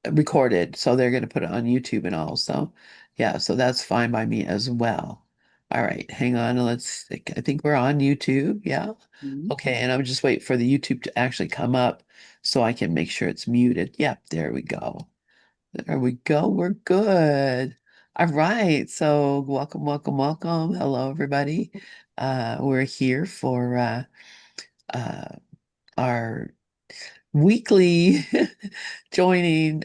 recorded, so they're going to put it on YouTube and all. So, yeah, so that's fine by me as well. All right, hang on. I think we're on YouTube. Yeah. Mhm. Okay, and I'm just wait for the YouTube to actually come up so I can make sure it's muted. Yep, there we go. There we go. We're good. All right. So welcome, welcome, welcome. Hello, everybody. We're here for uh, our weekly joining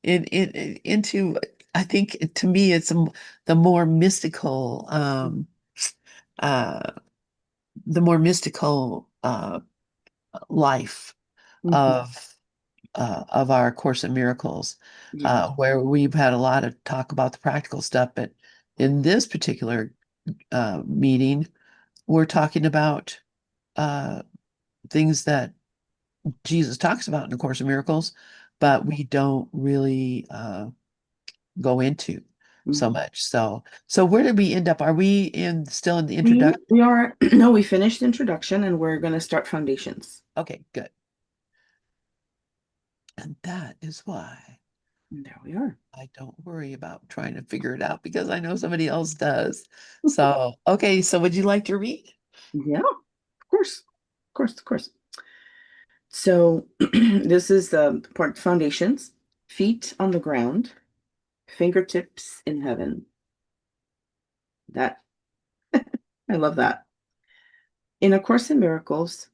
into I think to me it's the more mystical uh the more mystical life Mhm. of our Course in Miracles, Yeah. where we've had a lot of talk about the practical stuff, but in this particular meeting, we're talking about uh, things that Jesus talks about in the Course in Miracles, but we don't really go into so Mhm. much. So where did we end up? Are we still in the introduction? We are no, we finished introduction and we're going to start foundations. Okay, good. And that is why And there we are. I don't worry about trying to figure it out because I know somebody else does. So, okay, so would you like to read? Yeah, of course. Of course, of course. So this is the part foundations, feet on the ground, fingertips in heaven. That I love that. In A Course in Miracles,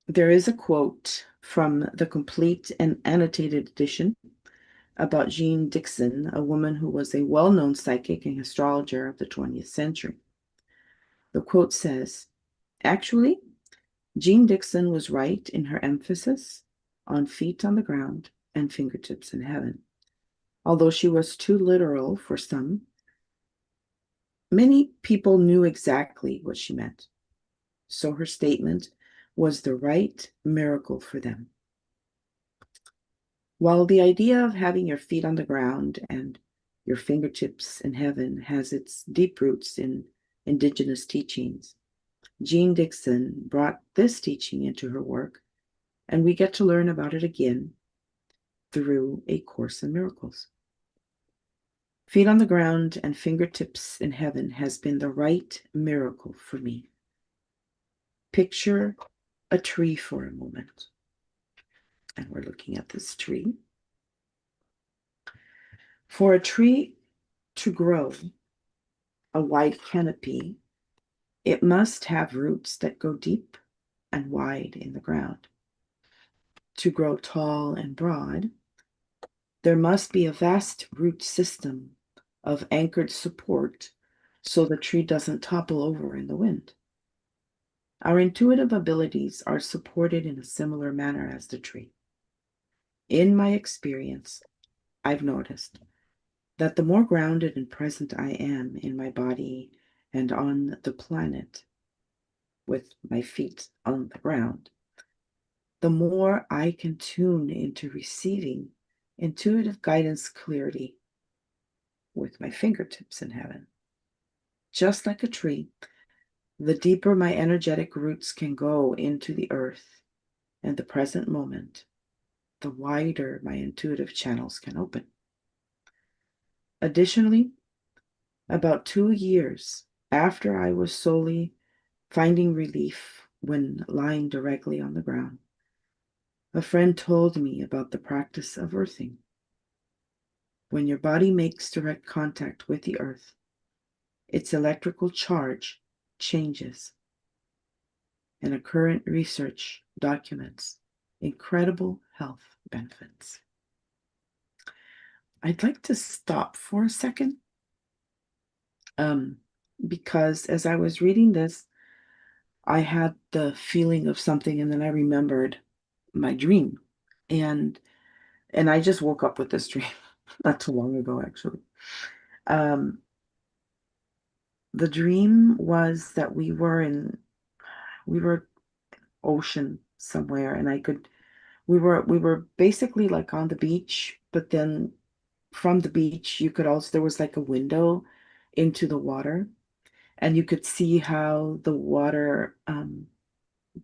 there is a quote from the complete and annotated edition about Jean Dixon, a woman who was a well-known psychic and astrologer of the 20th century. The quote says, actually, Jean Dixon was right in her emphasis on feet on the ground and fingertips in heaven. Although she was too literal for some, many people knew exactly what she meant. So her statement was the right miracle for them. While the idea of having your feet on the ground and your fingertips in heaven has its deep roots in indigenous teachings, Jean Dixon brought this teaching into her work, and we get to learn about it again through A Course in Miracles. Feet on the ground and fingertips in heaven has been the right miracle for me. Picture a tree for a moment. And we're looking at this tree. For a tree to grow a wide canopy, it must have roots that go deep and wide in the ground. To grow tall and broad, there must be a vast root system of anchored support so the tree doesn't topple over in the wind. Our intuitive abilities are supported in a similar manner as the tree. In my experience, I've noticed that the more grounded and present I am in my body and on the planet with my feet on the ground, the more I can tune into receiving intuitive guidance clearly with my fingertips in heaven. Just like a tree, the deeper my energetic roots can go into the earth and the present moment, the wider my intuitive channels can open. Additionally, about 2 years after I was solely finding relief when lying directly on the ground, a friend told me about the practice of earthing. When your body makes direct contact with the earth, its electrical charge changes, and a current research documents incredible health benefits. I'd like to stop for a second um, because as I was reading this, I had the feeling of something, and then I remembered my dream, and I just woke up with this dream not too long ago, actually. Um, the dream was that we were ocean somewhere, and we were basically like on the beach, but then from the beach you could also there was like a window into the water, and you could see how the water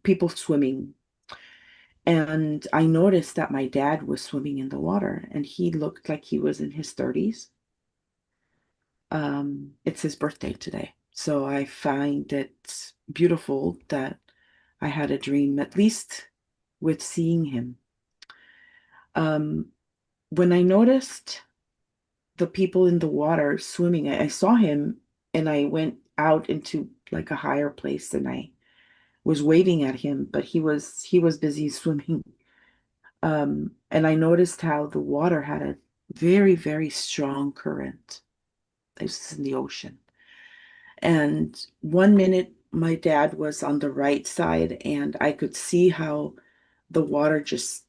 people swimming, And I noticed that my dad was swimming in the water and he looked like he was in his 30s. It's his birthday today. So I find it beautiful that I had a dream, at least with seeing him. Um, when I noticed the people in the water swimming, I saw him and I went out into like a higher place and I was waving at him, but he was busy swimming. And I noticed how the water had a very, very strong current. This is in the ocean. And one minute my dad was on the right side, and I could see how the water just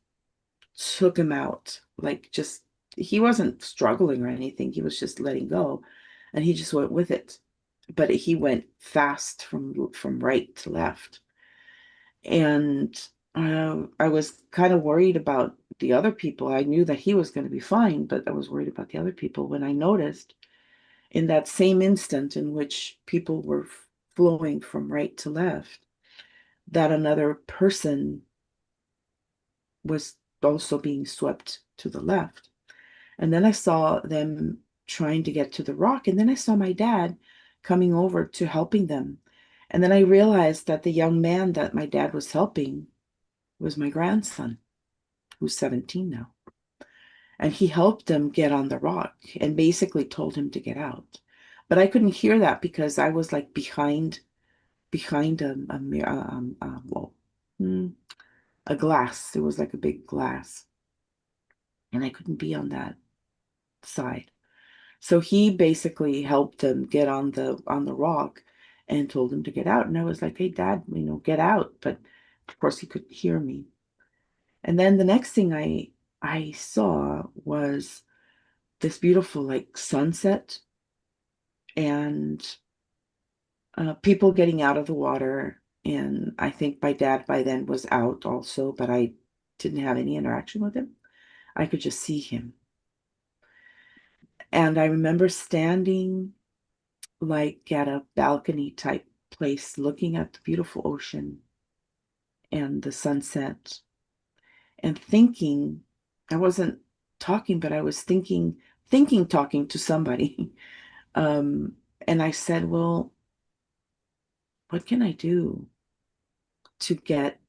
took him out. Like just he wasn't struggling or anything. He was just letting go. And he just went with it. But he went fast from right to left. And I was kind of worried about the other people. I knew that he was going to be fine, but I was worried about the other people when I noticed in that same instant in which people were flowing from right to left, that another person was also being swept to the left. And then I saw them trying to get to the rock. And then I saw my dad coming over to helping them. And then I realized that the young man that my dad was helping was my grandson, who's 17 now. And he helped him get on the rock and basically told him to get out. But I couldn't hear that because I was like behind a mirror, well, hmm, a glass. It was like a big glass, and I couldn't be on that side. So he basically helped him get on the rock and told him to get out. And I was like, "Hey, Dad, get out." But of course, he couldn't hear me. And then the next thing I saw was this beautiful like sunset and people getting out of the water. And I think my dad by then was out also, but I didn't have any interaction with him. I could just see him. And I remember standing like at a balcony type place, looking at the beautiful ocean and the sunset and thinking, I wasn't talking, but I was thinking, talking to somebody. And I said, well, what can I do to get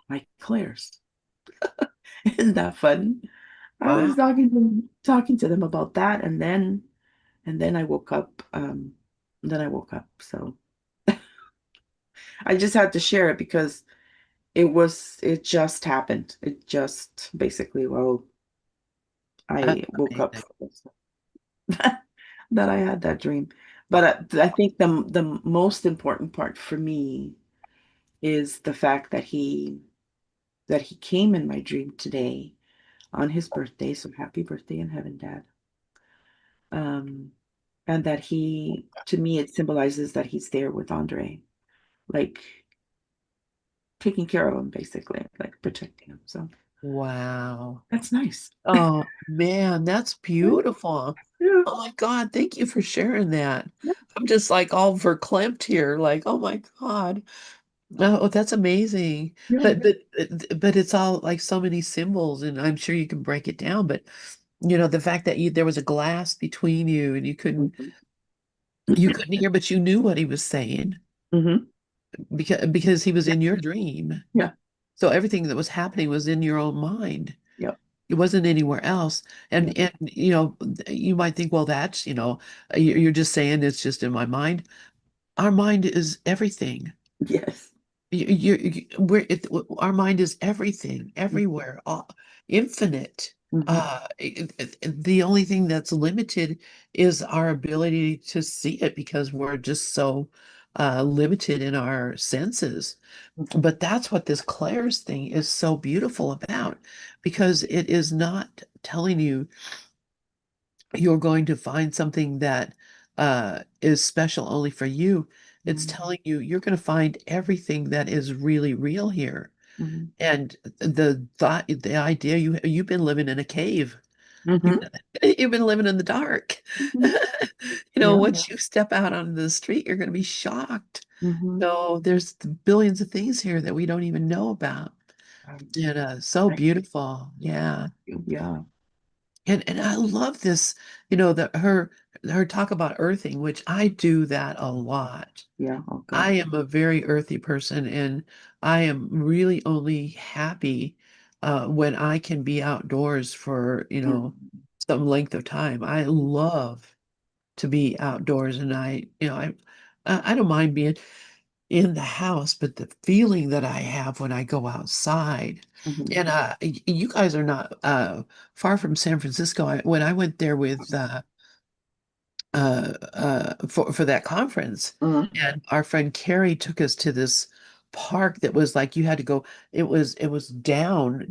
my clairs? Isn't that fun? I was Wow. talking to them about that, and then I woke up. Then I woke up. So I just had to share it because it just happened. It just basically, well, That's I woke up amazing. that I had that dream. But I think the most important part for me is the fact that he came in my dream today on his birthday. So happy birthday in heaven, Dad. Um, and that to me, it symbolizes that he's there with Andre, like taking care of him, basically, like protecting him. So Wow. that's nice. Oh man, that's beautiful. Yeah, Oh my God, thank you for sharing that. I'm just like all verklempt here, like, oh my God. Oh, that's amazing. yeah. But it's all like so many symbols, and I'm sure you can break it down. But the fact that there was a glass between you and you couldn't Mhm. you couldn't hear, but you knew what he was saying Hmm. because he was Yeah, in your dream. yeah, So everything that was happening was in your own mind. yeah, It wasn't anywhere else. yeah. And you might think, well, that's, you're just saying it's just in my mind. Our mind is everything. Yes. Our mind is everything, everywhere, infinite. Hmm. The only thing that's limited is our ability to see it because we're just so limited in our senses. Hmm. But that's what this Claire's thing is so beautiful about, because it is not telling you you're going to find something that is special only for you. It's Hmm. telling you you're going to find everything that is really real here. Hmm. And the idea you've been living in a cave. You've, Hmm. you've been living in the dark. Hmm. Yeah. Once you step out onto the street, you're going to be shocked. Hmm. So there's billions of things here that we don't even know about. Um, And so I, beautiful. Yeah. yeah, And I love this, you know, that her talk about earthing, which I do that a lot. yeah. Oh, I good. am a very earthy person, and I am really only happy when I can be outdoors for, Mm, some length of time. I love to be outdoors, and I don't mind being in the house, but the feeling that I have when I go outside, mhm, and you guys are not far from San Francisco. When I went there with for that conference, mhm. and our friend Carrie took us to this park that was like you had to go. It was down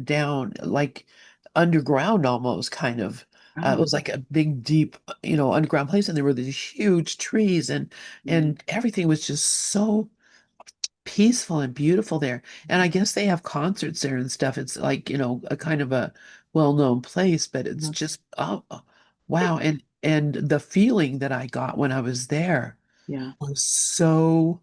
like underground almost kind of. It Oh, was like a big, deep, underground place, and there were these huge trees, and mm, everything was just so peaceful and beautiful there. And I guess they have concerts there and stuff. It's like, a kind of a well-known place, but it's mhm. just wow. And the feeling that I got when I was there Yeah, was so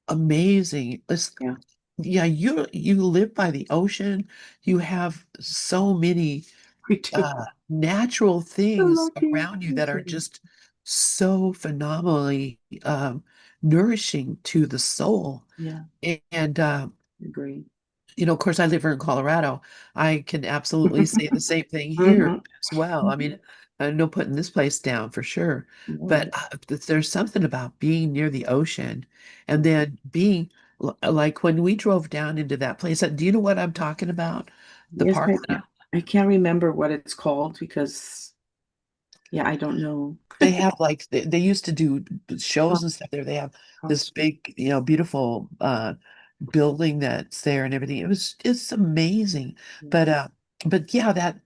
amazing. yeah. Yeah, you live by the ocean. You have so many We do. natural So things lucky. around you We that are do. just so phenomenally nourishing to the soul. Yeah, And agree. of course, I live here in Colorado. I can absolutely say the same thing here Mhm. as well. I mean, no putting this place down for sure. No, But there's something about being near the ocean and yeah. then being like when we drove down into that place. Do you know what I'm talking about? The Yes, park that I can't remember what it's called because, yeah, I don't know. they have like they used to do Con- shows and stuff there. They have this Concert. big, beautiful building that's there and everything. It's amazing. Yeah. But yeah, that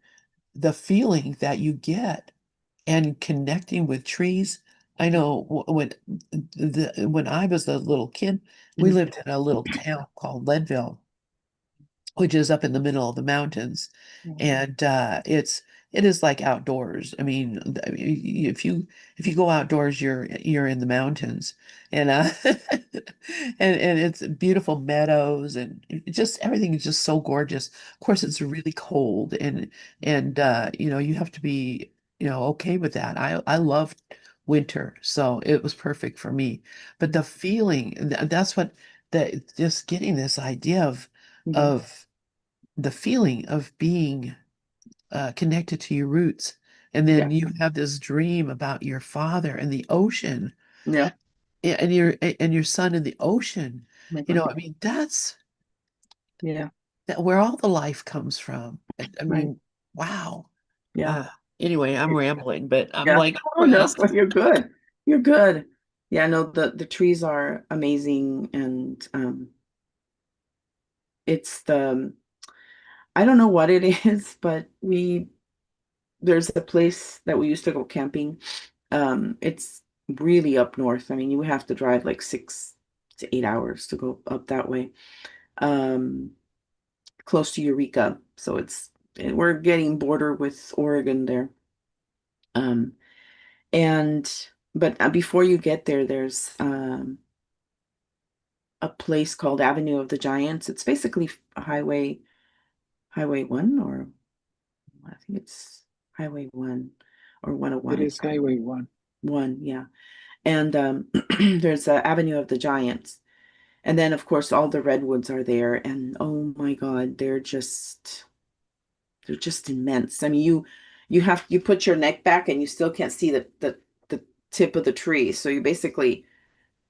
the feeling that you get and connecting with trees. I know when I was a little kid, we Mhm. lived in a little town called Leadville, which is up in the middle of the mountains. Yeah. And it is like outdoors. If you go outdoors, you're in the mountains. And and it's beautiful meadows, and just everything is just so gorgeous. Of course, it's really cold, and you have to be, okay with that. I love winter, so it was perfect for me. But the feeling, that's what, that just getting this idea of Mhm. of the feeling of being connected to your roots. And then Yeah. you have this dream about your father and the ocean, Yeah. and your son in the ocean. My God. I mean, that's Yeah. where all the life comes from. I Right. mean, wow. Yeah. Uh, anyway, I'm rambling, but I'm Yeah. like Oh no, impressed. you're good. You're good. Yeah, no, the trees are amazing and it's I don't know what it is, but there's a place that we used to go camping. It's really up north. I mean, you would have to drive like 6 to 8 hours to go up that way. Um, close to Eureka. So we're getting border with Oregon there. Um, and but before you get there, there's a place called Avenue of the Giants. It's basically Highway 1, or I think it's Highway 1 or It 101. is Highway 1. One, yeah. And there's a Avenue of the Giants. And then of course all the redwoods are there and oh my God, they're just immense. I mean, you put your neck back and you still can't see the tip of the tree. So you basically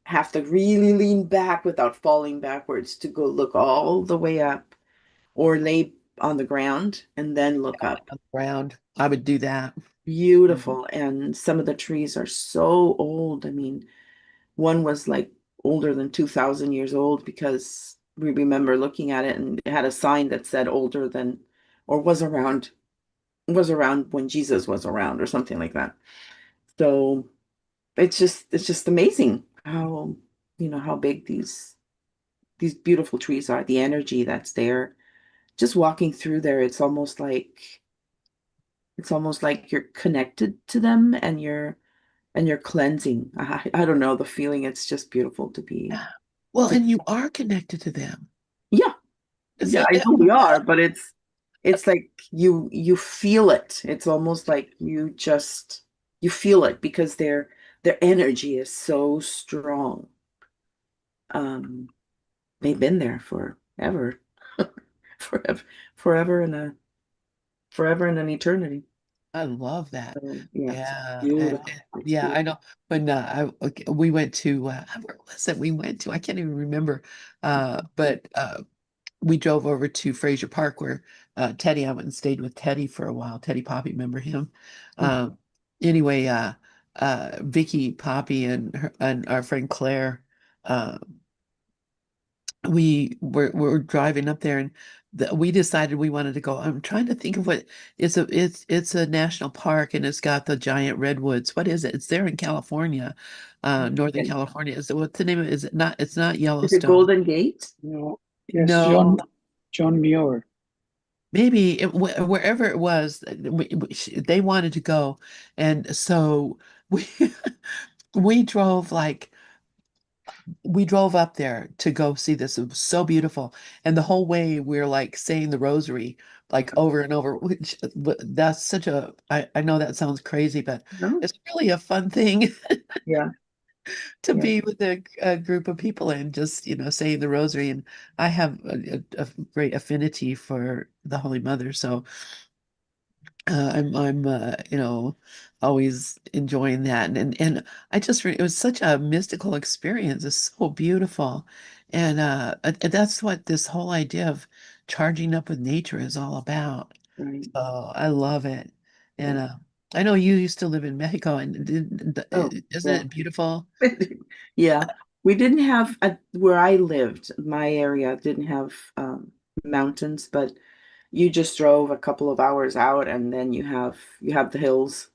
have to really lean back without falling backwards to go look all the way up or lay on the ground and then look up. Around, I would do that. Mhm. Beautiful. And some of the trees are so old. I mean, one was like older than 2,000 years old because we remember looking at it and it had a sign that said older than or was around when Jesus was around or something like that. So it's just amazing how big these beautiful trees are, the energy that's there. Just walking through there, it's almost like you're connected to them and you're cleansing. I don't know the feeling. It's just beautiful to be Well, to and you are connected to them. yeah, Yeah, I know we are, but it's like you feel it. It's almost like you feel it because their energy is so strong. Um, they've been there forever, forever, forever forever and an eternity. I love that. So yeah, it's Yeah, beautiful. It's yeah, I beautiful. know. When okay, we went to where was it? We went to I can't even remember. But we drove over to Fraser Park where Teddy. I went and stayed with Teddy for a while. Teddy Poppy, remember him? Um, anyway, Vicky Poppy and our friend Claire. Uh, we were driving up there and we decided we wanted to go. I'm trying to think of what it's a national park and it's got the giant redwoods. What is it? It's there in California, Northern And California. What's the name of it? Is it not? It's not is it Yellowstone. Golden Gate? No, yes, No, John Muir. maybe wherever it was, they wanted to go, and so we we drove like. We drove up there to go see this. It was so beautiful. And the whole way we're like saying the rosary like over and over, which that's such I know that sounds crazy, but No? it's really a fun thing Yeah, to yeah, be with a group of people and just, saying the rosary. And I have a great affinity for the Holy Mother. So I'm always enjoying that and I just it was such a mystical experience. It's so beautiful, and that's what this whole idea of charging up with nature is all about. right. So I love it, and Yeah. I know you used to live in Mexico, and Oh, isn't yeah. it beautiful? Yeah. We didn't have where I lived, my area didn't have mountains, but you just drove a couple of hours out and then you have the hills,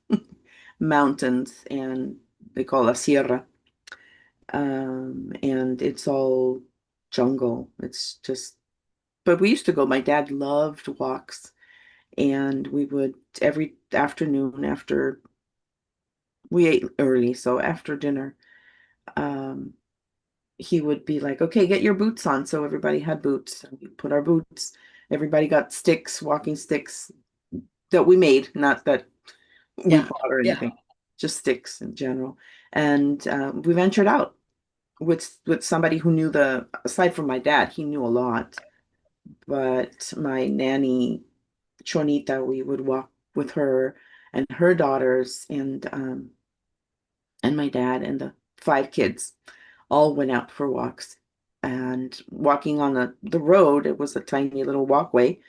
mountains, and they call it a sierra. And it's all jungle. It's just, but we used to go. My dad loved walks, and we would every afternoon after we ate early, so after dinner, um, he would be like, "Okay, get your boots on." So everybody had boots, and we put our boots. Everybody got sticks, walking sticks that we made, not that we Yeah, bought or yeah. anything, just sticks in general. And we ventured out with somebody who knew aside from my dad, he knew a lot. But my nanny, Chonita, we would walk with her and her daughters and my dad and the five kids all went out for walks. And walking on the road, it was a tiny little walkway.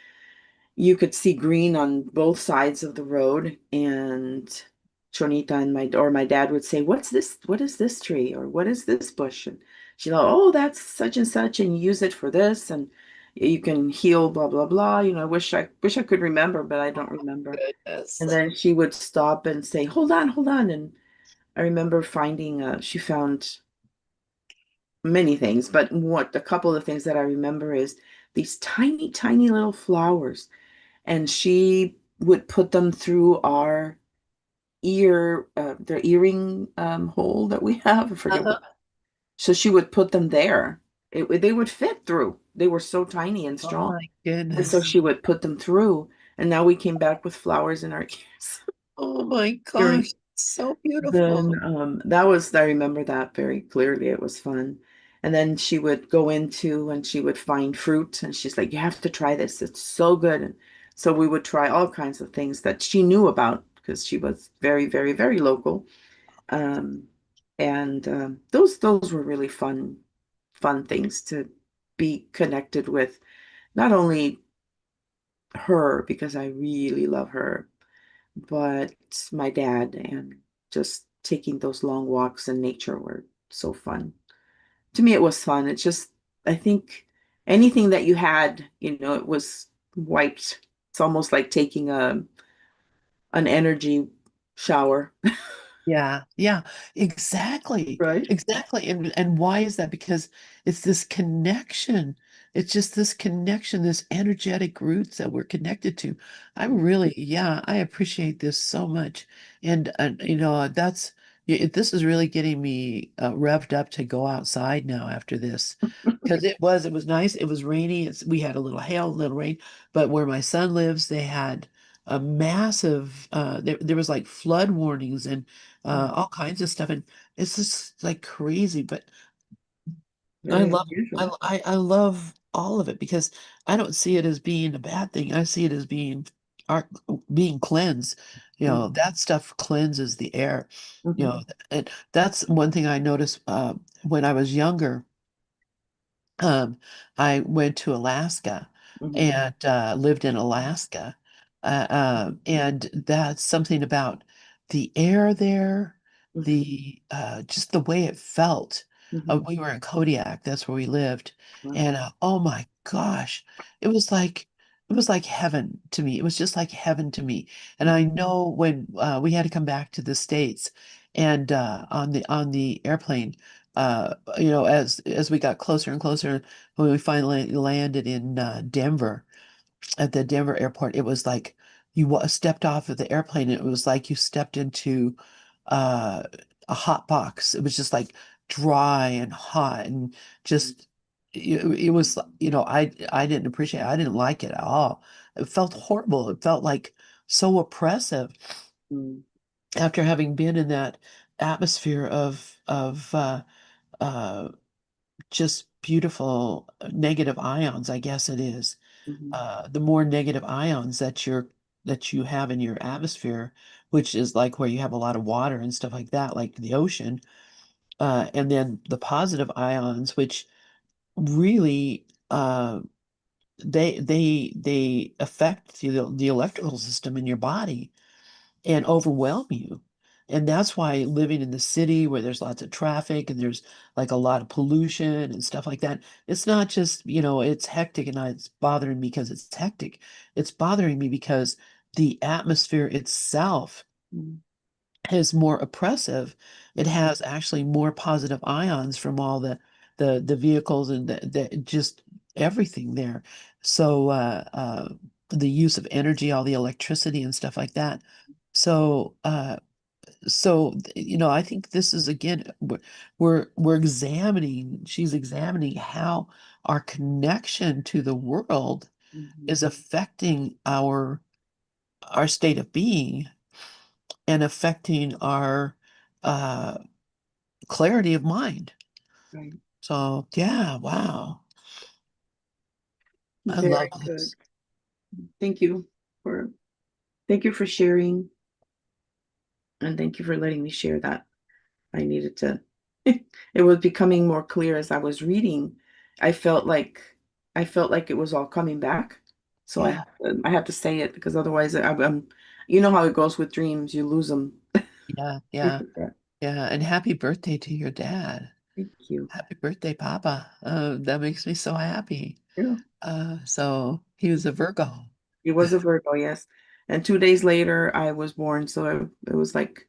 You could see green on both sides of the road. And Chonita and my dad would say, "What's this? What is this tree? Or what is this bush?" And she'd go, "Oh, that's such and such, and you use it for this, and you can heal, blah, blah, blah." I wish I could remember, but I don't remember. Goodness. And then she would stop and say, "Hold on, hold on." And I remember finding she found many things, but what a couple of things that I remember is these tiny, tiny little flowers. And she would put them through our the earring hole that we have. I forget Uh-huh. what. So she would put them there. They would fit through. They were so tiny and Oh strong. my And so goodness. she would put them through. And now we came back with flowers in our ears. Oh my Very gosh. So beautiful. Then that was I remember that very clearly. It was fun. And then she would go into and she would find fruit and she's like, "You have to try this. It's so good." And so we would try all kinds of things that she knew about because she was very, very, very local. Um, and those were really fun things to be connected with. Not only her, because I really love her, but my dad and just taking those long walks in nature were so fun. To me, it was fun. It's just, I think anything that you had, it was wiped. It's almost like taking an energy shower, Yeah, yeah, exactly. right? Exactly. And why is that? Because it's this connection. It's just this connection, this energetic roots that we're connected to. I appreciate this so much. And that's This is really getting me revved up to go outside now after this. Because it was nice. It was rainy. We had a little hail, a little rain. But where my son lives, they had a massive, there was like flood warnings and all kinds of stuff. And it's just like crazy. But I Very love unusual. I love all of it because I don't see it as being a bad thing. I see it as art being cleansed. Mm, That stuff cleanses the air. mhm, And that's one thing I noticed when I was younger. I went to Alaska mhm, and lived in Alaska. And that's something about the air there, mhm, the just the way it felt. mhm. We were in Kodiak, that's where we lived. Wow. And oh my gosh, it was like it was like heaven to me. It was just like heaven to me. And I know when we had to come back to the States and on the airplane as we got closer and closer, when we finally landed in Denver, at the Denver airport, it was like stepped off of the airplane, and it was like you stepped into uh, a hot box. It was just like dry and hot, and just it was, I didn't appreciate it. I didn't like it at all. It felt horrible. It felt like so oppressive Mm, after having been in that atmosphere of uh, just beautiful negative ions, I guess it is. mhm, The more negative ions that you have in your atmosphere, which is like where you have a lot of water and stuff like that, like the ocean, and then the positive ions, which really they affect the electrical system in your body and overwhelm you. And that's why living in the city where there's lots of traffic and there's like a lot of pollution and stuff like that, it's not just, it's hectic and it's bothering me because it's hectic. It's bothering me because the atmosphere itself mm, is more oppressive. It mm, has actually more positive ions from all the vehicles and the just everything there. So the use of energy, all the electricity and stuff like that. So I think this is again we're examining, she's examining how our connection to the world mhm. is affecting our state of being and affecting our uh, clarity of mind. Right. So, yeah, wow. I love Very good. this. Thank you for thank you for sharing, and thank you for letting me share that. I needed to. It was becoming more clear as I was reading. I felt like I felt like it was all coming back. So Yeah, I have to say it because otherwise I'm you know how it goes with dreams, you lose them. yeah, yeah, yeah. And happy birthday to your dad. Thank you. Happy birthday, Papa. That makes me so happy. Yeah. So he was a Virgo. It was a Virgo, yes. And 2 days later I was born, so it was like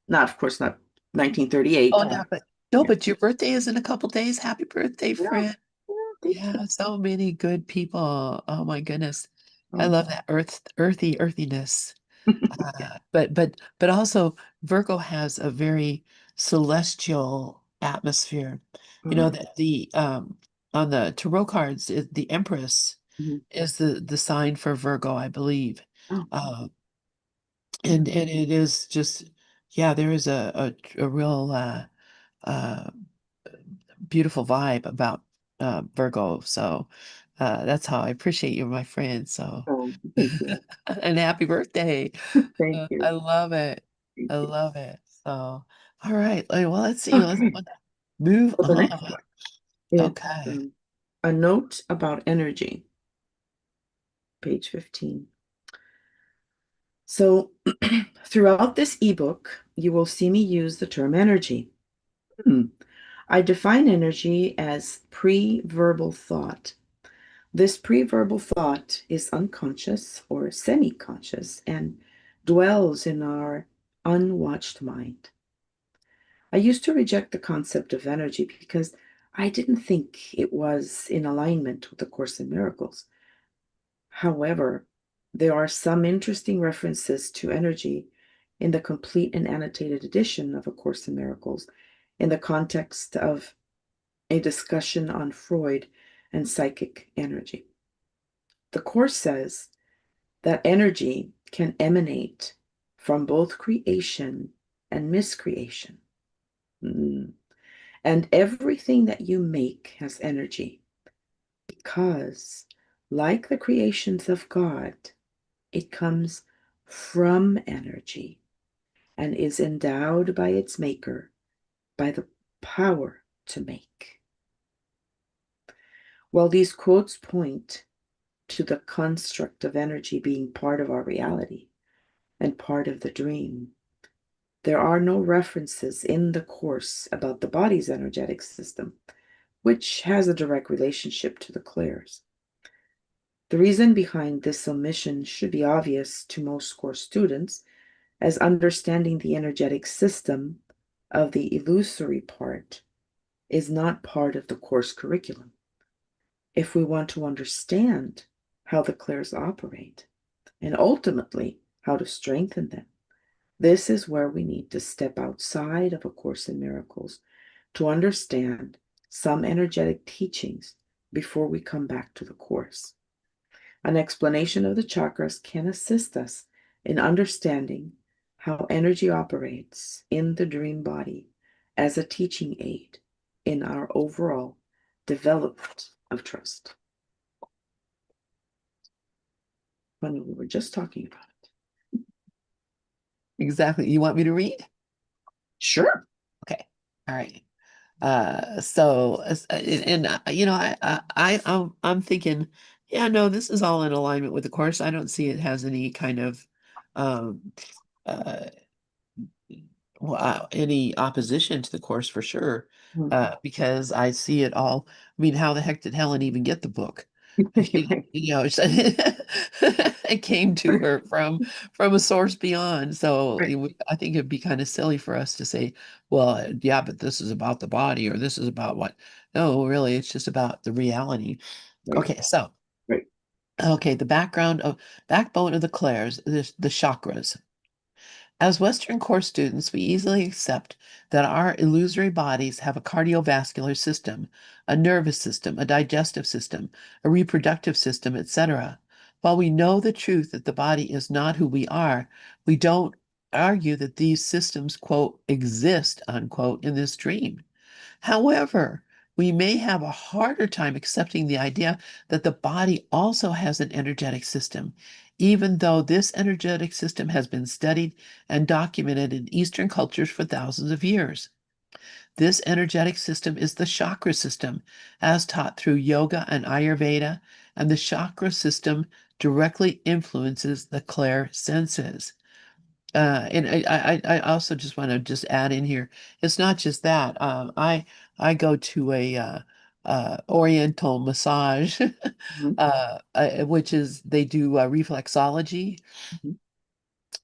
not of course not Oh, 1938. no, Yeah. but your birthday is in a couple days. Happy birthday, Yeah. friend. Yeah, thank you. Yeah, so many good people. Oh my goodness. I Oh. love that earthiness. But also Virgo has a very celestial atmosphere. You know Oh. that the on the tarot cards, the Empress Mhm. is the sign for Virgo, I believe. Oh. Uh, Yeah. and it is just, yeah, there is a real uh beautiful vibe about Virgo. So that's how I appreciate you, my friend. So Oh, thank you. and happy birthday. Thank you. I love it. Thank I you. love it. So, all right. Well, let's see. Let's Okay. move So the next on. one is Okay. a note about energy, page 15. So throughout this ebook, you will see me use the term energy. Hmm. I define energy as pre-verbal thought. This pre-verbal thought is unconscious or semi-conscious and dwells in our unwatched mind. I used to reject the concept of energy because I didn't think it was in alignment with the Course in Miracles. However, there are some interesting references to energy in the complete and annotated edition of A Course in Miracles in the context of a discussion on Freud and psychic energy. The Course says that energy can emanate from both creation and miscreation. And everything that you make has energy because, like the creations of God, it comes from energy and is endowed by its maker by the power to make. While these quotes point to the construct of energy being part of our reality and part of the dream, there are no references in the Course about the body's energetic system, which has a direct relationship to the clairs. The reason behind this omission should be obvious to most Course students, as understanding the energetic system of the illusory part is not part of the Course curriculum. If we want to understand how the clairs operate and ultimately how to strengthen them, this is where we need to step outside of A Course in Miracles to understand some energetic teachings before we come back to the Course. An explanation of the chakras can assist us in understanding how energy operates in the dream body as a teaching aid in our overall development of trust. Funny, we were just talking about it. Exactly. You want me to read? Sure. Okay. All right. You know, I'm thinking, yeah, no, this is all in alignment with the course. I don't see it has any kind of um uh any opposition to the course for sure. Because I see it all. I mean, how the heck did Helen even get the book? You know, it came to her from a source beyond. So Right, I think it'd be kind of silly for us to say, well, yeah, but this is about the body or this is about what? No, really, it's just about the reality. right, Okay, so right. okay, the backbone of the clairs, the chakras. As Western core students, we easily accept that our illusory bodies have a cardiovascular system, a nervous system, a digestive system, a reproductive system, etc. While we know the truth that the body is not who we are, we don't argue that these systems, quote, exist, unquote, in this dream. However, we may have a harder time accepting the idea that the body also has an energetic system, even though this energetic system has been studied and documented in Eastern cultures for thousands of years. This energetic system is the chakra system, as taught through yoga and Ayurveda, and the chakra system directly influences the clair senses. And I also just want to just add in here, it's not just that. I go to a Oriental massage, Mhm, which is they do reflexology, mhm,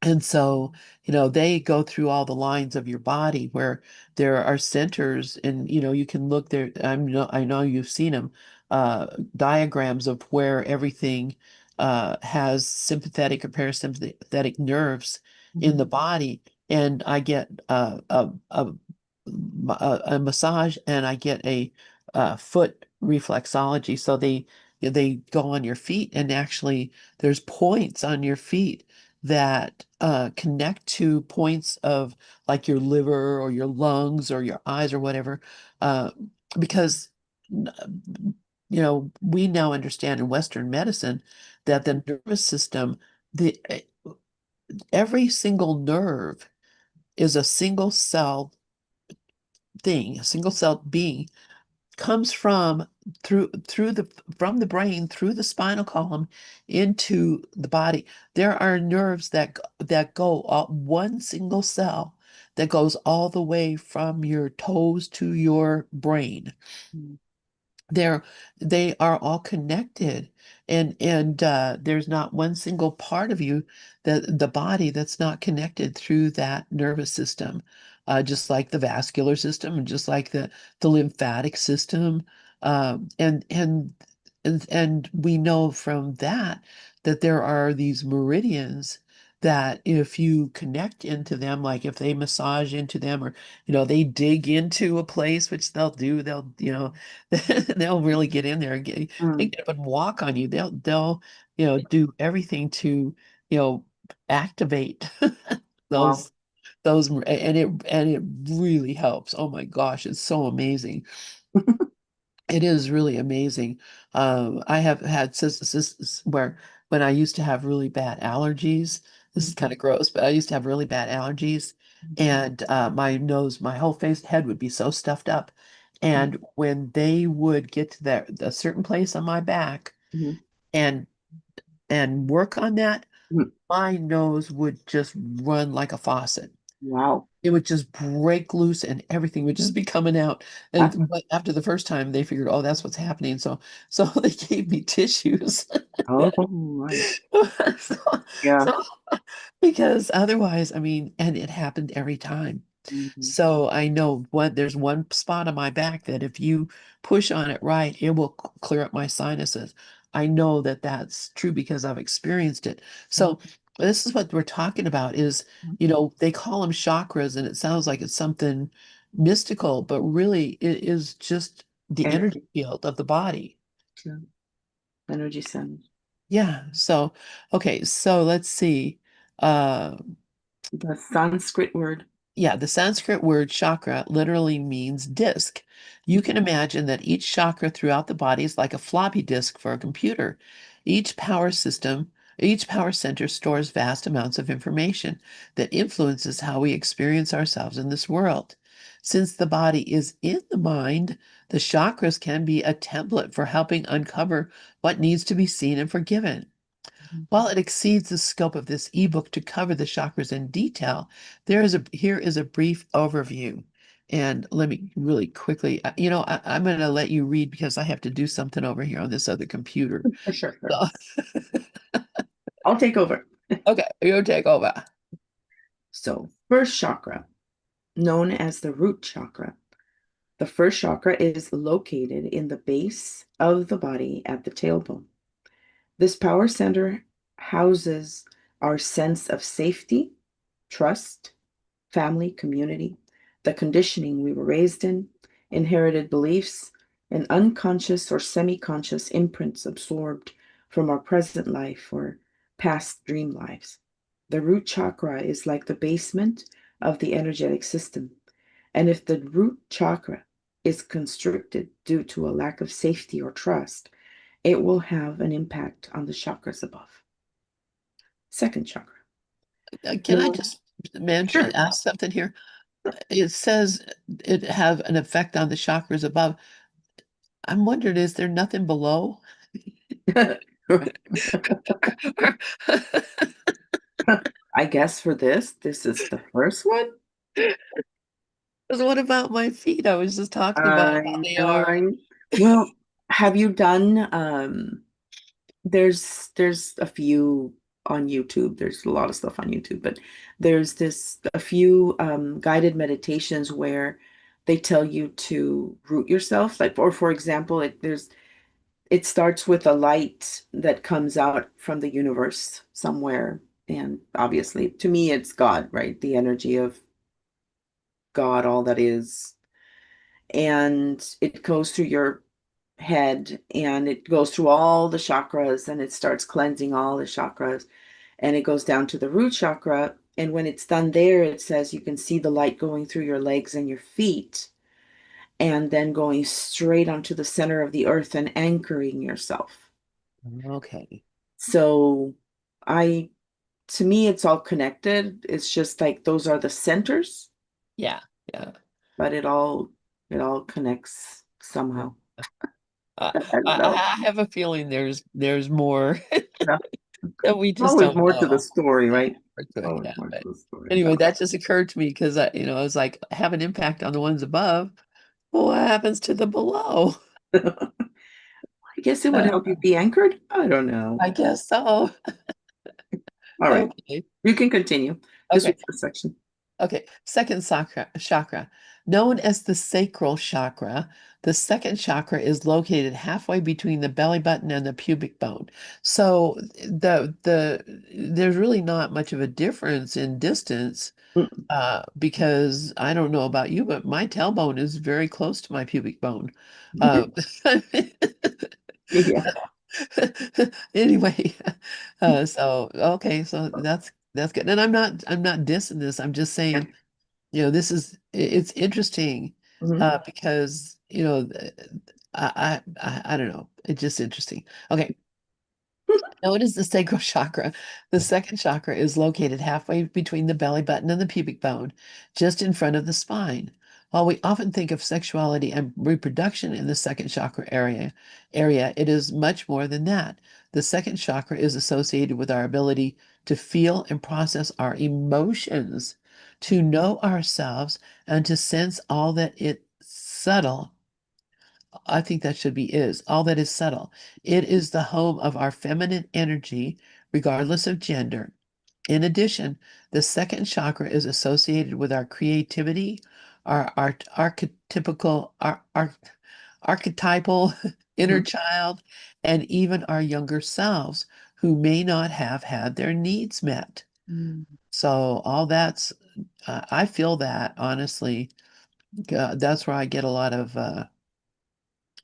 and so, you know, they go through all the lines of your body where there are centers, and you know, you can look there. I know you've seen them, diagrams of where everything has sympathetic or parasympathetic nerves in mhm, the body, and I get a massage, and I get a foot reflexology. So they go on your feet, and actually, there's points on your feet that connect to points of like your liver or your lungs or your eyes or whatever, uh, because you know we now understand in Western medicine that the nervous system, the every single nerve is a single cell thing, a single cell being comes through the from the brain through the spinal column into the body. There are nerves that go one single cell that goes all the way from your toes to your brain. mhm, they're they are all connected, and there's not one single part of you, that the body, that's not connected through that nervous system, just like the vascular system and just like the lymphatic system, and we know from that that there are these meridians that if you connect into them, like if they massage into them or, they dig into a place, which they'll do, they'll really get in there and they Mm. get up and walk on you. They'll do everything to, activate Wow. those, and it really helps. Oh my gosh, it's so amazing. It is really amazing. I have had where when I used to have really bad allergies, this is kind of gross, but I used to have really bad allergies, and my nose, my whole face, head would be so stuffed up. And when they would get to a certain place on my back Mhm. and work on that, Mhm. my nose would just run like a faucet. Wow. It would just break loose and everything would just be coming out. That's, But after the first time, they figured, oh, that's what's happening. So they gave me tissues. oh, right. So, Yeah. so because otherwise, I mean, and it happened every time. Mhm. So I know there's one spot on my back that if you push on it right, it will clear up my sinuses. I know that that's true because I've experienced it. So this is what we're talking about is, they call them chakras and it sounds like it's something mystical, but really it is just the energy Energy. field of the body. Yeah. Energy centers. Yeah. So, okay. So let's see. Uh, The Sanskrit word. Yeah, the Sanskrit word chakra literally means disk. You can imagine that each chakra throughout the body is like a floppy disk for a computer. Each power system, each power center stores vast amounts of information that influences how we experience ourselves in this world. Since the body is in the mind, the chakras can be a template for helping uncover what needs to be seen and forgiven. While it exceeds the scope of this ebook to cover the chakras in detail, here is a brief overview. And let me really quickly, I'm going to let you read because I have to do something over here on this other computer. For sure. Sure. So, I'll take over. okay, you take over. So, first chakra, known as the root chakra. The first chakra is located in the base of the body at the tailbone. This power center houses our sense of safety, trust, family, community, the conditioning we were raised in, inherited beliefs, and unconscious or semi-conscious imprints absorbed from our present life or past dream lives. The root chakra is like the basement of the energetic system. And if the root chakra is constricted due to a lack of safety or trust, it will have an impact on the chakras above. Second chakra. Can I No, just mention, sure. ask something here? It says it have an effect on the chakras above. I'm wondering, is there nothing below? I guess for this is the first one. Because what about my feet? I was just talking about I how they know, are. right? Well, have you done there's a few on YouTube. There's a lot of stuff on YouTube, but there's this a few guided meditations where they tell you to root yourself. Like, or for example, it starts with a light that comes out from the universe somewhere. And obviously, to me, it's God, right? The energy of God, all that is. And it goes through your head and it goes through all the chakras and it starts cleansing all the chakras and it goes down to the root chakra. And when it's done there, it says you can see the light going through your legs and your feet and then going straight onto the center of the earth and anchoring yourself. Okay. So I, to me, it's all connected. It's just like those are the centers, Yeah. Yeah. but it all connects somehow. Uh, I I, don't I know. have a feeling there's more Yeah. that we just Always don't more to the know. story, Yeah, right? more to it, Always yeah. more to But the story. anyway, that just occurred to me because I was like, have an impact on the ones above. Well, what happens to the below? I guess it would Uh, help you be anchored. I don't know. I guess so. All right. Okay. You can continue. This was Okay. your section. Okay, second chakra, known as the sacral chakra. The second chakra is located halfway between the belly button and the pubic bone. So there's really not much of a difference in distance, Mm. because I don't know about you, but my tailbone is very close to my pubic bone. Uh, Yeah. anyway, so okay, so that's good. And I'm not dissing this. I'm just Yeah. saying, it's interesting, Mhm. because I don't know. It's just interesting. Okay. Known as the sacral chakra, the second chakra is located halfway between the belly button and the pubic bone, just in front of the spine. While we often think of sexuality and reproduction in the second chakra area, it is much more than that. The second chakra is associated with our ability to feel and process our emotions, to know ourselves, and to sense all that it subtle. I think that should be is all that is subtle. It is the home of our feminine energy, regardless of gender. In addition, the second chakra is associated with our creativity, our archetypal inner Mhm. child, and even our younger selves who may not have had their needs met. Mm. So all that's, I feel that honestly, that's where I get a lot of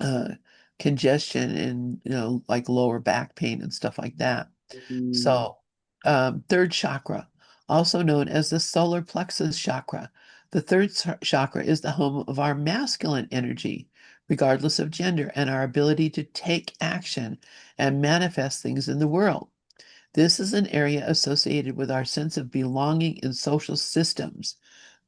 uh, congestion and like lower back pain and stuff like that. Mm. So, third chakra, also known as the solar plexus chakra. The third chakra is the home of our masculine energy, regardless of gender, and our ability to take action and manifest things in the world. This is an area associated with our sense of belonging in social systems.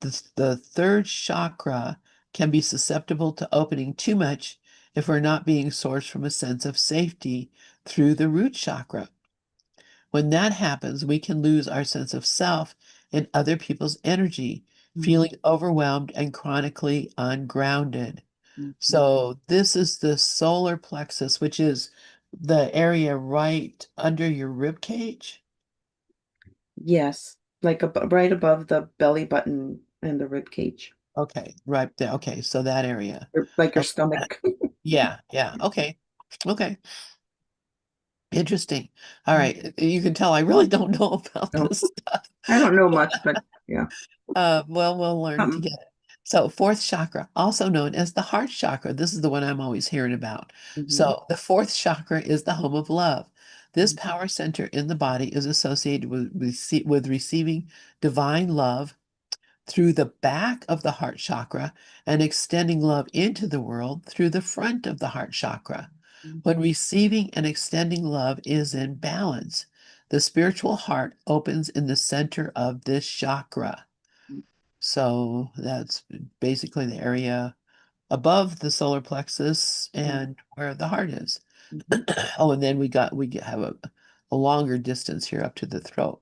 The third chakra can be susceptible to opening too much if we're not being sourced from a sense of safety through the root chakra. When that happens, we can lose our sense of self in other people's energy, Mhm. feeling overwhelmed and chronically ungrounded. Mhm. So, this is the solar plexus, which is the area right under your rib cage. Yes, like right above the belly button and the rib cage, Okay, right there. Okay, so that area. or like your Okay. stomach. Yeah, yeah. Okay. Okay. Interesting. All right. You can tell I really don't know about No, this stuff. I don't know much, but yeah. Well, we'll learn Um, together. So, fourth chakra, also known as the heart chakra. This is the one I'm always hearing about. mhm. So, the fourth chakra is the home of love. This power center in the body is associated with receiving divine love through the back of the heart chakra and extending love into the world through the front of the heart chakra. When receiving and extending love is in balance, the spiritual heart opens in the center of this chakra. So that's basically the area above the solar plexus and where the heart is. Mhm. Oh, and then have a longer distance here up to the throat.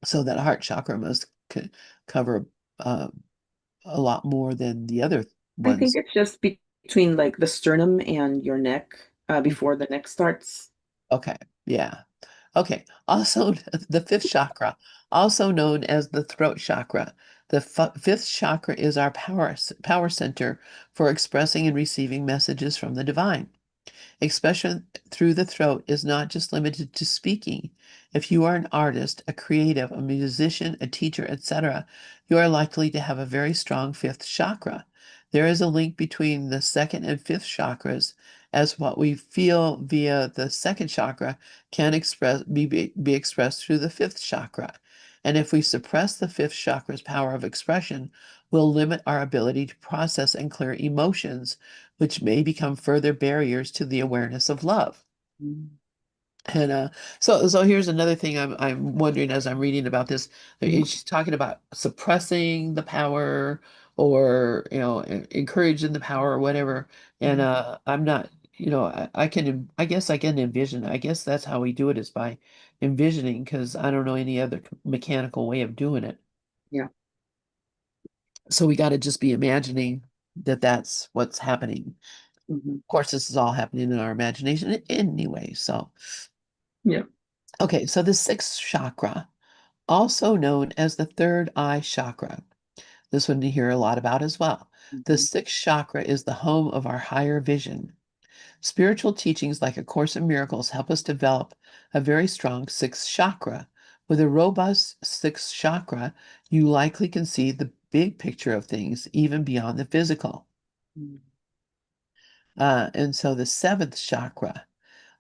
So that heart chakra must cover uh, a lot more than the other I think ones. it's just between like the sternum and your neck, Mm. before the neck starts. Okay, yeah. Okay. Also, the fifth chakra, also known as the throat chakra. The fifth chakra is our power center for expressing and receiving messages from the divine. Expression through the throat is not just limited to speaking. If you are an artist, a creative, a musician, a teacher, etc., you are likely to have a very strong fifth chakra. There is a link between the second and fifth chakras, as what we feel via the second chakra can be expressed through the fifth chakra. And if we suppress the fifth chakra's power of expression, we'll limit our ability to process and clear emotions, which may become further barriers to the awareness of love. Mhm. And so here's another thing I'm wondering as I'm reading about this. She's talking about suppressing the power, or encouraging the power or whatever. And Mhm. I'm not, I guess I can envision. I guess that's how we do it, is by envisioning, because I don't know any other mechanical way of doing it. Yeah. So we got to just be imagining that that's what's happening. Mhm. Of course, this is all happening in our imagination anyway. So, Yeah. okay, so the sixth chakra, also known as the third eye chakra. This one you hear a lot about as well. The Mhm. sixth chakra is the home of our higher vision. Spiritual teachings like A Course in Miracles help us develop a very strong sixth chakra. With a robust sixth chakra, you likely can see the big picture of things, even beyond the physical. Mhm. And so the seventh chakra,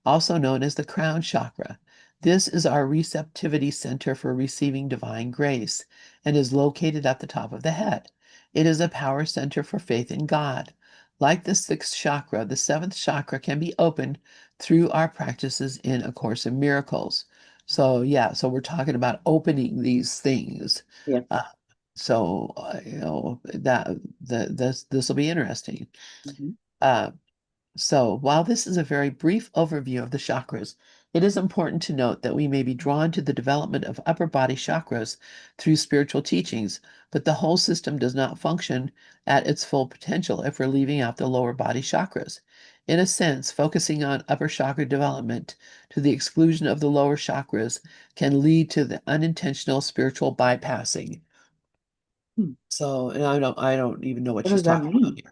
also known as the crown chakra. This is our receptivity center for receiving divine grace and is located at the top of the head. It is a power center for faith in God. Like the sixth chakra, the seventh chakra can be opened through our practices in A Course in Miracles. So, yeah, so we're talking about opening these things. Yes. Uh, this will be interesting. Mhm. Uh, so, while this is a very brief overview of the chakras, it is important to note that we may be drawn to the development of upper body chakras through spiritual teachings, but the whole system does not function at its full potential if we're leaving out the lower body chakras. In a sense, focusing on upper chakra development to the exclusion of the lower chakras can lead to the unintentional spiritual bypassing. Hmm. So, and I don't even know what What she's does that talking about mean? here.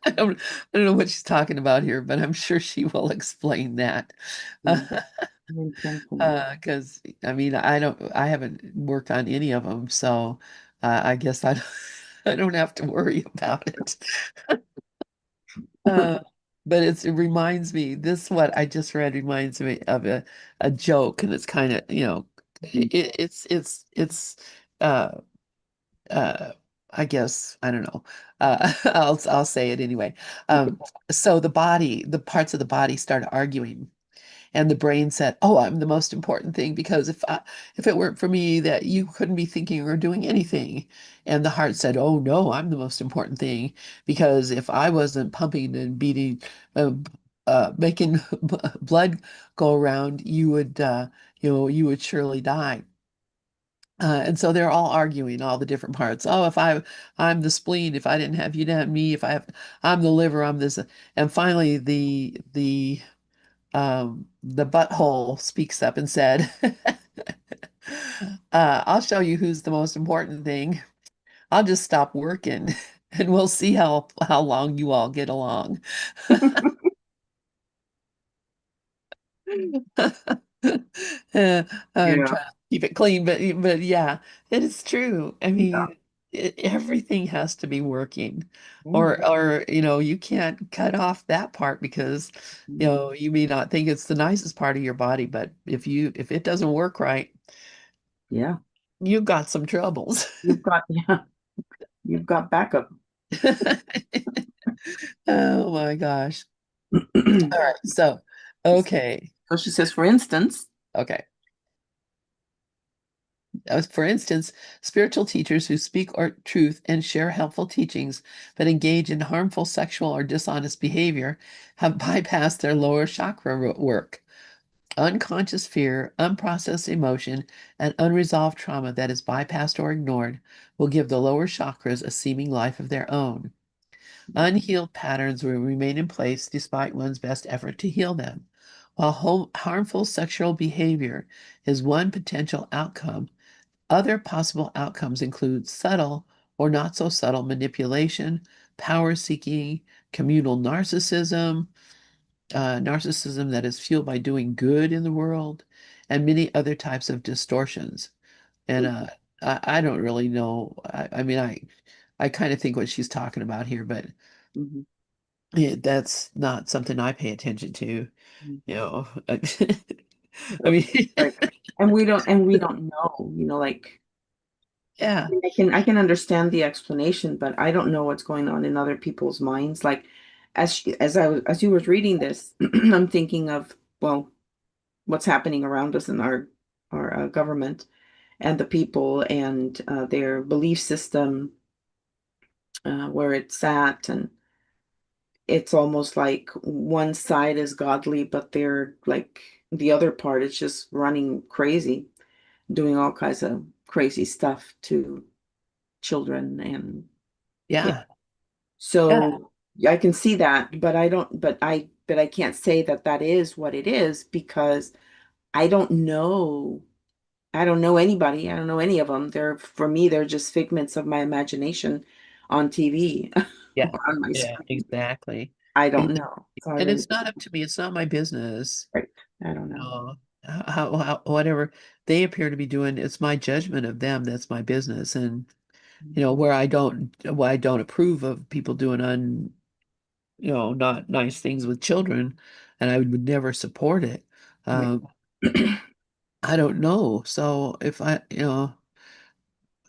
I don't know what she's talking about here, but I'm sure she will explain that. Hmm. Intentional. Because I mean, I haven't worked on any of them, so I guess I don't have to worry about it. Uh, but it reminds me, this what I just read reminds me of a joke, and it's kind of, Mhm. it's uh uh I guess I don't know. I'll say it anyway. Okay. So the parts of the body start arguing, and the brain said, "Oh, I'm the most important thing because if it weren't for me, that you couldn't be thinking or doing anything." And the heart said, "Oh no, I'm the most important thing because if I wasn't pumping and beating, uh, making blood go around, you would surely die." And so they're all arguing all the different parts. Oh, I'm the spleen. If I didn't have you, didn't have me. I'm the liver. I'm this. And finally, the butthole speaks up and said, "I'll show you who's the most important thing. I'll just stop working, and we'll see how long you all get along." Uh, I'm Yeah. trying to keep it clean, but yeah, it is true. I Yeah. mean, everything has to be working, Yeah. or you can't cut off that part because Mhm. you may not think it's the nicest part of your body, but if it doesn't work right, Yeah. you've got some troubles. Yeah, you've got backup. Oh my gosh. All right, so okay, So she says, for instance, okay. For instance, spiritual teachers who speak or truth and share helpful teachings but engage in harmful sexual or dishonest behavior have bypassed their lower chakra work. Unconscious fear, unprocessed emotion, and unresolved trauma that is bypassed or ignored will give the lower chakras a seeming life of their own. Unhealed patterns will remain in place despite one's best effort to heal them. While harmful sexual behavior is one potential outcome, other possible outcomes include subtle or not so subtle manipulation, power seeking, communal narcissism that is fueled by doing good in the world, and many other types of distortions. And I don't really know. I mean, I kind of think what she's talking about here, but Mhm. that's not something I pay attention to. Mhm. You know, I So, mean, like, and we don't know, like yeah, I can understand the explanation, but I don't know what's going on in other people's minds. Like as you was reading this, I'm thinking of, well, what's happening around us in our government and the people and their belief system, where it's at, and it's almost like one side is godly, but they're like the other part is just running crazy, doing all kinds of crazy stuff to children. And yeah, yeah, yeah. so I can see that, but I don't, but I can't say that that is what it is because I don't know I don't know anybody. I don't know any of them. They're for me, they're just figments of my imagination on TV Yeah, or on my yeah, screen. exactly. I don't Exactly. know. So I And really it's not up to me. It's not my business. right. I don't know. Uh, whatever they appear to be doing, it's my judgment of them that's my business. And where I don't approve of people doing not nice things with children, and I would never support it. Right. Um, I don't know. So if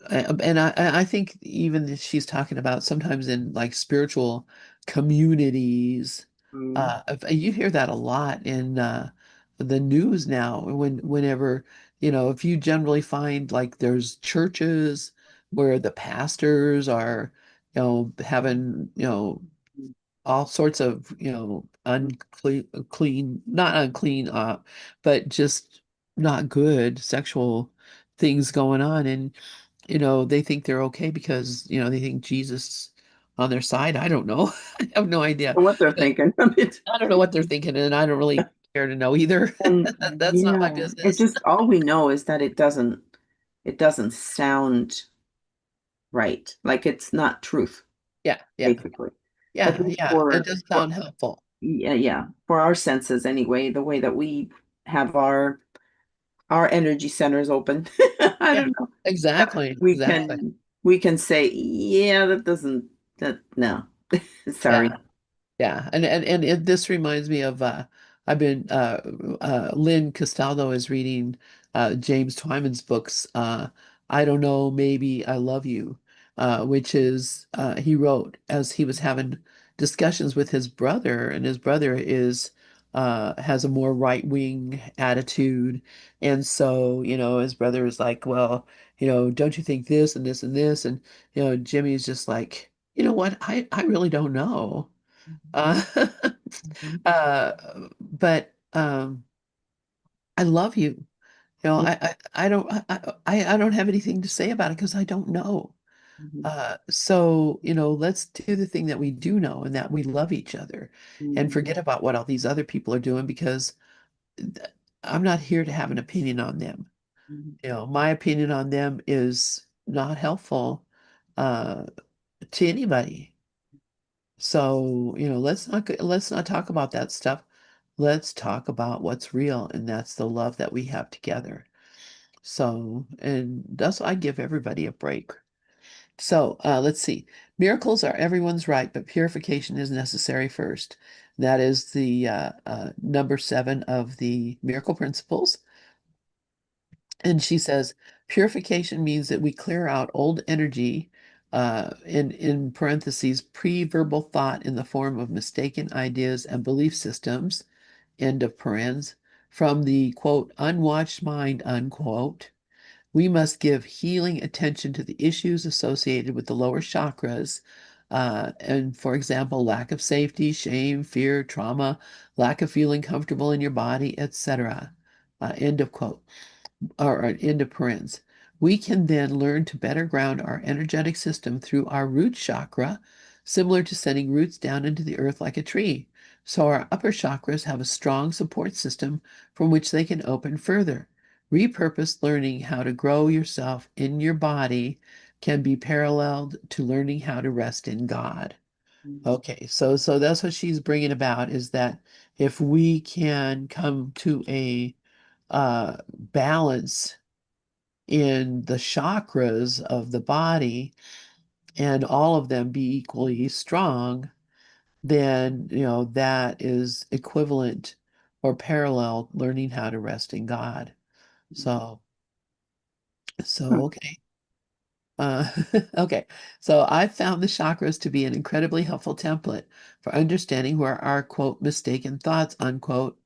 and I think even that she's talking about sometimes in like spiritual communities, Mm, you hear that a lot in the news now. Whenever, if you generally find like there's churches where the pastors are, having, all sorts of, not unclean, but just not good sexual things going on. And, they think they're okay because, they think Jesus on their side. I don't know. I have no idea. what they're But thinking of it. I don't know what they're thinking, and I don't really care to know either. And That's not my yeah, it business. just all we know is that it doesn't sound right. Like it's not truth, Yeah, yeah, basically. At yeah, least yeah. It does for sound helpful. yeah, yeah, for our senses anyway, the way that we have our energy centers open. I Yeah, don't know. exactly, We exactly. can we can say, yeah, that doesn't that no. Sorry. Yeah. Yeah, this reminds me of I've been Lynn Castaldo is reading James Twyman's books. I don't know, maybe I love you, which is he wrote as he was having discussions with his brother, and his brother is has a more right-wing attitude, and so his brother is like, well, don't you think this and this and this, and Jimmy's just like, you know what, I really don't know. Uh, Mhm. but I love you. Yeah. I don't have anything to say about it because I don't know. Mhm. So, let's do the thing that we do know and that we love each other and Mhm. forget about what all these other people are doing because th- I'm not here to have an opinion on them. Mhm. My opinion on them is not helpful uh, to anybody. So, let's not talk about that stuff. Let's talk about what's real, and that's the love that we have together. So, and that's why I give everybody a break. So, let's see. Miracles are everyone's right, but purification is necessary first. That is the number 7 of the miracle principles. And she says, purification means that we clear out old energy, in parentheses, pre-verbal thought in the form of mistaken ideas and belief systems, end of parens, from the quote, unwatched mind, unquote. We must give healing attention to the issues associated with the lower chakras. And for example, lack of safety, shame, fear, trauma, lack of feeling comfortable in your body, etc. End of quote or into parens. We can then learn to better ground our energetic system through our root chakra, similar to sending roots down into the earth like a tree. So our upper chakras have a strong support system from which they can open further. Repurposed learning how to grow yourself in your body can be paralleled to learning how to rest in God. Mhm. Okay, so that's what she's bringing about is that if we can come to a balance in the chakras of the body and all of them be equally strong, then that is equivalent or parallel learning how to rest in God. So okay. Uh, okay, so I found the chakras to be an incredibly helpful template for understanding where our quote mistaken thoughts unquote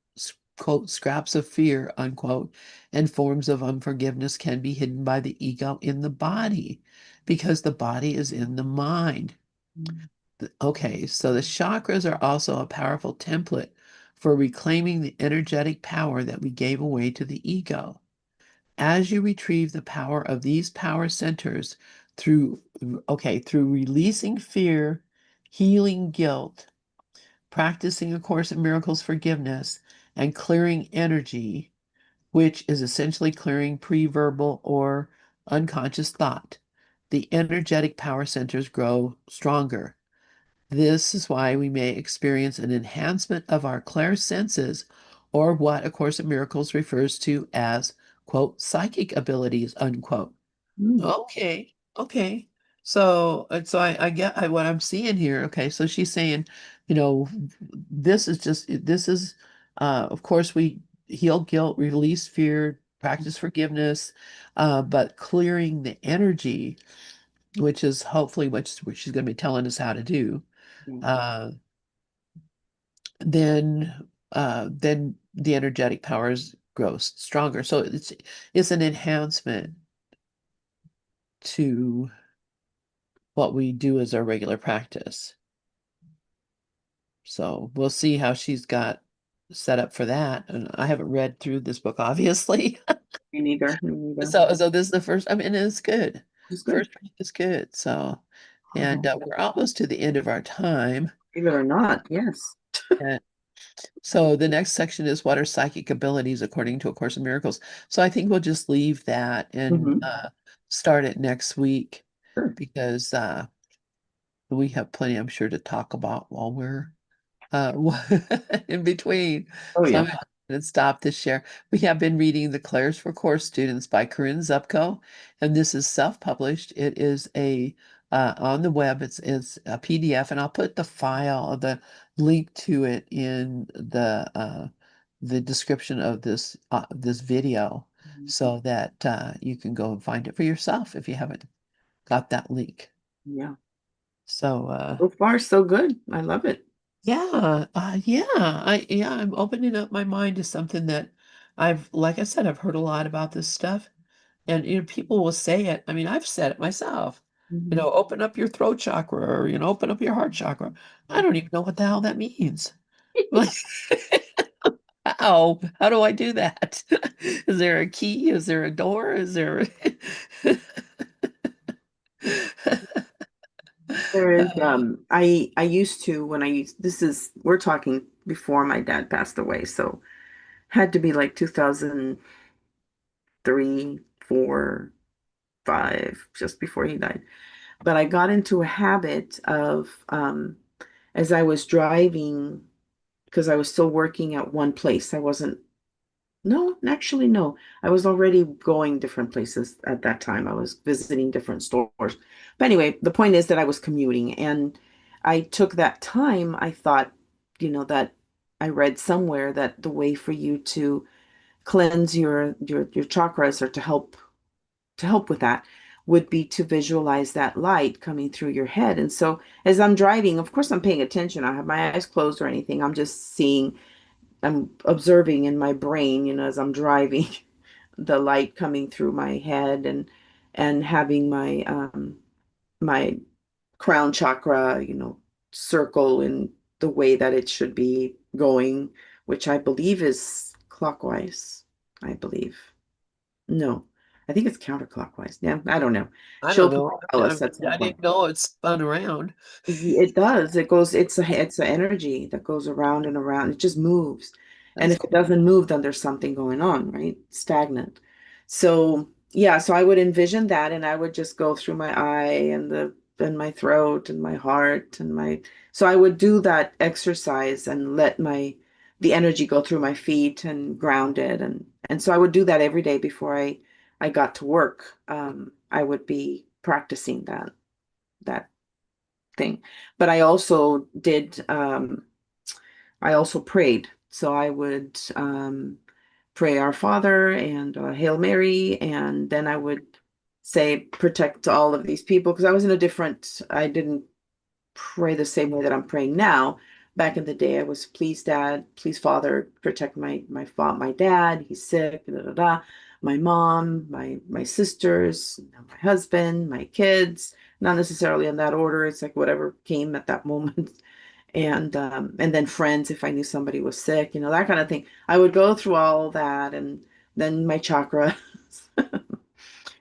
quote scraps of fear unquote and forms of unforgiveness can be hidden by the ego in the body because the body is in the mind. Okay, so the chakras are also a powerful template for reclaiming the energetic power that we gave away to the ego. As you retrieve the power of these power centers through, okay, through releasing fear, healing guilt, practicing A Course in Miracles forgiveness, and clearing energy, which is essentially clearing pre-verbal or unconscious thought. The energetic power centers grow stronger. This is why we may experience an enhancement of our clair senses, or what A Course in Miracles refers to as, quote, psychic abilities, unquote. Mm, Okay, okay. So, I get what I'm seeing here. Okay, so she's saying, you know, this is, of course, we heal guilt, release fear, practice forgiveness, but clearing the energy, which is hopefully what she's going to be telling us how to do. yeah. Uh, then the energetic powers grow stronger. So it's an enhancement to what we do as our regular practice. So we'll see how she's got set up for that. And I haven't read through this book, obviously. Me neither. Me neither. So this is the first, I mean, it's good. It's good. First read is good. So, and Mhm. we're almost to the end of our time. Believe it or not, yes. And so the next section is what are psychic abilities according to A Course in Miracles. So I think we'll just leave that and Hmm. start it next week Sure. because we have plenty, I'm sure, to talk about while we're uh, in between. Oh, So I'm yeah. going to stop this share. We have been reading The Clairs for Course Students by Corinne Zupko, and this is self-published. It is a on the web. It's a PDF, and I'll put the file, the link to it in the description of this video, Mhm. so that you can go and find it for yourself if you haven't got that link. Yeah. So So far, so good. I love it. yeah, I'm opening up my mind to something that like I said, I've heard a lot about this stuff, and people will say it. I mean, I've said it myself. Mhm. Open up your throat chakra, or open up your heart chakra. I don't even know what the hell that means. Like, how do I do that? Is there a key? Is there a door? Is there? There is, I used to when I used, this is, we're talking before my dad passed away, so had to be like 2003, 4, 5, just before he died. But I got into a habit of, as I was driving, because I was still working at one place. I wasn't, no, actually, no. I was already going different places at that time. I was visiting different stores. But anyway, the point is that I was commuting and I took that time. I thought, that I read somewhere that the way for you to cleanse your chakras or to help with that would be to visualize that light coming through your head. And so as I'm driving, of course I'm paying attention. I have my eyes closed or anything. I'm observing in my brain, as I'm driving, the light coming through my head and having my crown chakra, circle in the way that it should be going, which I believe is clockwise. I believe. No, I think it's counterclockwise. Yeah, I don't know. I don't Children know. will tell us at some I point. didn't know it spun around. It does. It goes, it's an energy that goes around and around. It just moves. And That's if it cool. doesn't move, then there's something going on, right? Stagnant. So yeah, so I would envision that and I would just go through my eye and my throat and my heart and my so I would do that exercise and let the energy go through my feet and ground it and so I would do that every day before I got to work. I would be practicing that thing. But I also prayed. So I would pray Our Father and Hail Mary, and then I would say, protect all of these people, because I didn't pray the same way that I'm praying now. Back in the day, I was, please, Dad, please, Father, protect my dad. He's sick. Da, da, da. My mom, my sisters, my husband, my kids. Not necessarily in that order. It's like whatever came at that moment. And then friends, if I knew somebody was sick, that kind of thing. I would go through all that, and then my chakra,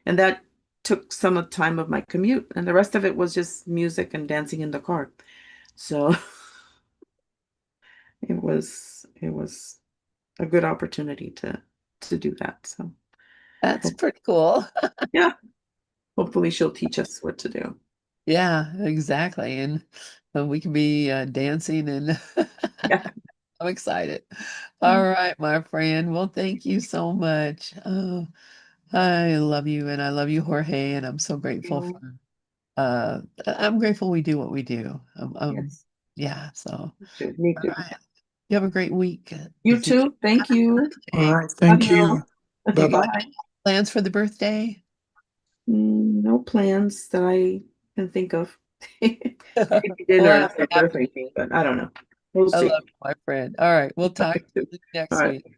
and that took some of the time of my commute, and the rest of it was just music and dancing in the car. So it was a good opportunity to. to do that. So That's hope- pretty cool. yeah, hopefully she'll teach us what to do. Yeah, exactly. And we can be dancing and Yeah. I'm excited. All right, my friend. Well, thank you so much. I love you and I love you, Jorge, and I'm so grateful You. for I'm grateful we do what we do. Yes. Yeah, so all Me too. Me too. right. You have a great week. You Zita. too. Thank you. All Okay. right. Love Thank you. you. You Bye got bye. Bye. plans for the birthday? No plans that I can think of. Maybe We'll dinner have instead to of have birthday thing, but I don't know. We'll I see. love you, my friend. All right, we'll talk All next right. week.